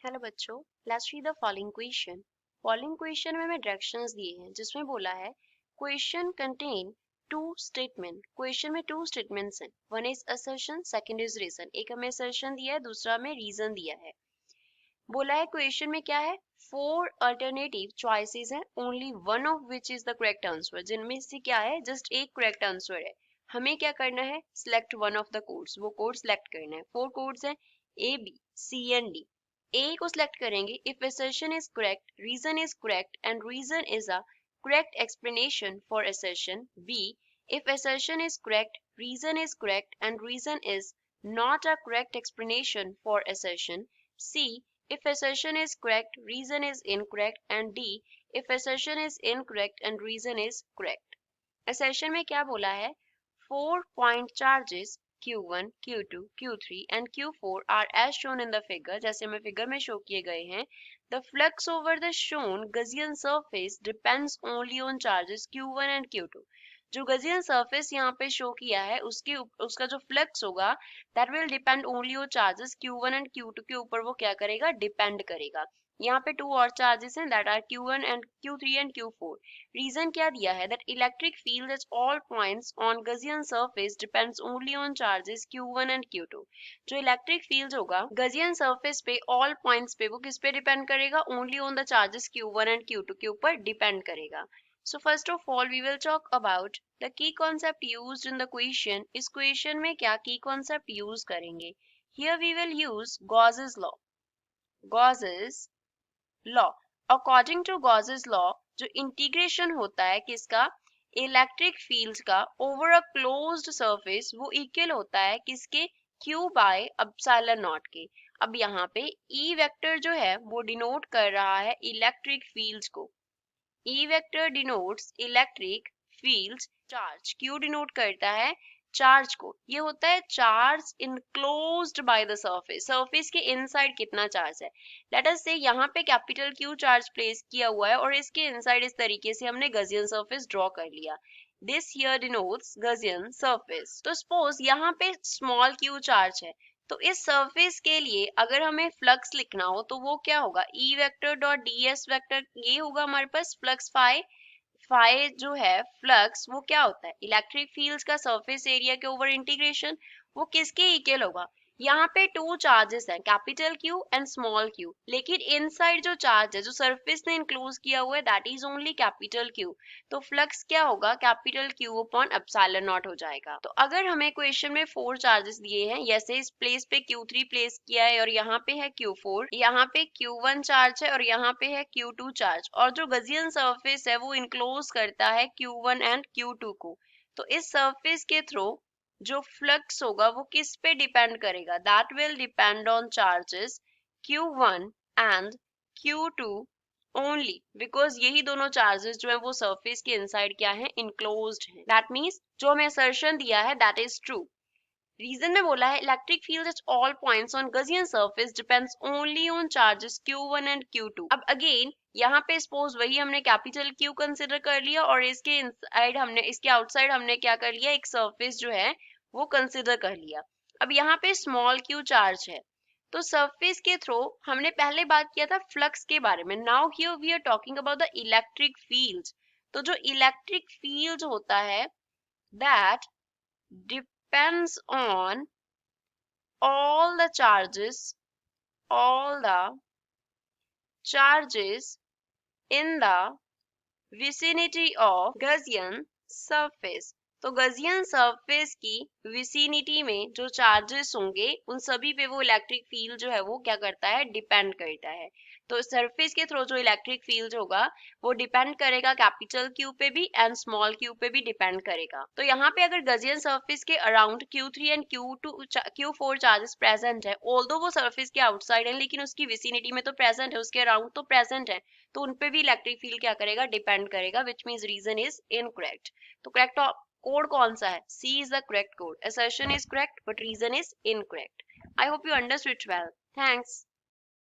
Hello बच्चों, let's read the following question. Following question में हमें डायरेक्शंस दिए हैं जिसमें बोला है question contain two statement. Question में टू स्टेटमेंट्स हैं, one is assertion, second is reason. एक हमें असर्शन दिया है, दूसरा हमें रीजन दिया है। बोला है क्वेश्चन में क्या है, फोर अल्टरनेटिव चॉइसेस हैं, only one of which is the correct answer. जिनमें से क्या है, जस्ट एक करेक्ट आंसर है। हमें क्या करना है, select one of the codes, वो कोड सिलेक्ट करना है। फोर कोड्स हैं, A B C and D. A को सिलेक्ट करेंगे if assertion is correct, reason is correct and reason is a correct explanation for assertion. B, if assertion is correct, reason is correct and reason is not a correct explanation for assertion. C, if assertion is correct, reason is incorrect and D, if assertion is incorrect and reason is correct. Assertion में क्या बोला है, 4 point charges Q1, Q2, Q3 and Q4 are as shown in the figure। जैसे हमें figure में show किए गए हैं। The flux over the shown Gaussian surface depends only on charges Q1 and Q2। जो Gaussian surface यहाँ पे show किया है उसका जो फ्लक्स होगा that will depend only on charges Q1 and Q2 के ऊपर वो क्या करेगा, डिपेंड करेगा। यहाँ पे टू और चार्जेस हैं that are Q1 and Q3 and Q4। Reason क्या दिया है, that electric field at all points on Gaussian surface depends only on charges Q1 and Q2। जो इलेक्ट्रिक फील्ड होगा Gaussian surface पे all points पे वो किस पे डिपेंड करेगा, only on the charges Q1 and Q2 के ऊपर डिपेंड करेगा। So first of all we will talk about the key concept used in the question। इस क्वेश्चन में क्या की concept यूज करेंगे। Here we will use Gauss's law। Gauss's law, according to Gauss's law जो integration होता है किसका, electric field का ओवर अ क्लोज्ड सरफेस, वो इक्वल होता है किसके, Q बाय एप्सिलॉन नॉट के। अब यहाँ पे E वेक्टर जो है वो डिनोट कर रहा है इलेक्ट्रिक फील्ड को। E vector denotes electric field, charge Q denote करता है चार्ज को। ये होता है charge enclosed by the surface, surface के इनसाइड कितना चार्ज है। लेट अस से यहाँ पे कैपिटल Q चार्ज प्लेस किया हुआ है और इसके इनसाइड इस तरीके से हमने गॉसियन सरफेस ड्रॉ कर लिया। This here denotes Gaussian surface. तो सपोज यहाँ पे स्मॉल Q चार्ज है, तो इस सरफेस के लिए अगर हमें फ्लक्स लिखना हो तो वो क्या होगा, E vector dot ds vector, ये होगा हमारे पास फ्लक्स फाई। फाई जो है फ्लक्स वो क्या होता है, इलेक्ट्रिक फील्ड का सरफेस एरिया के ओवर इंटीग्रेशन। वो किसके इक्वल होगा, यहाँ पे टू चार्जेस हैं, capital Q and small q, लेकिन इनसाइड जो चार्ज है जो सरफेस ने इंक्लोज किया हुआ है that is only capital Q। तो फ्लक्स क्या होगा, capital Q upon epsilon not हो जाएगा। तो अगर हमें क्वेश्चन में फोर चार्जेस दिए हैं, जैसे इस प्लेस पे Q3 प्लेस किया है और यहाँ पे है Q4, यहाँ पे Q1 चार्ज है और यहाँ पे है Q2 चार्ज, और जो गॉसियन सरफेस है वो इंक्लोज करता है Q1 एंड Q2 को। तो इस सरफेस के थ्रू जो फ्लक्स होगा वो किस पे डिपेंड करेगा, that will depend on charges Q1 and Q2 only, because यही दोनों चार्जेस जो है वो सरफेस के इनसाइड क्या है, इनक्लोज्ड है। दैट मीन्स जो हमें असर्शन दिया है दैट इज ट्रू। रीजन में बोला है electric field at all points on Gaussian surface depends only on charges Q1 and Q2। अब अगेन यहाँ पे सपोज वही हमने कैपिटल Q कंसिडर कर लिया और इसके इनसाइड हमने, इसके आउटसाइड हमने क्या कर लिया, एक सरफेस जो है वो कंसिडर कर लिया। अब यहाँ पे स्मॉल Q चार्ज है, तो सरफेस के थ्रू हमने पहले बात किया था फ्लक्स के बारे में। Now here we are talking about the electric field. तो जो इलेक्ट्रिक फील्ड होता है that depends on all the charges in the vicinity of Gaussian surface। तो Gaussian surface की विसिनिटी में जो चार्जेस होंगे उन सभी पे वो इलेक्ट्रिक फील्ड जो है वो क्या करता है, डिपेंड करता है। तो सरफेस के थ्रू जो इलेक्ट्रिक फील्ड होगा वो डिपेंड करेगा कैपिटल Q पे भी एंड स्मॉल Q पे भी डिपेंड करेगा। तो यहाँ पे अगर Gaussian सरफेस के around Q3 and Q4 charges present है, ऑल्दो वो सरफेस के आउटसाइड है लेकिन उसकी विसिनिटी में तो प्रेजेंट है, उसके अराउंड तो प्रेजेंट है, तो उन पे भी इलेक्ट्रिक फील्ड क्या करेगा, डिपेंड करेगा, which means reason is incorrect. तो करेक्ट कोड कौन सा है, C is the correct code। Assertion is correct but reason is incorrect। I hope you understood well. Thanks.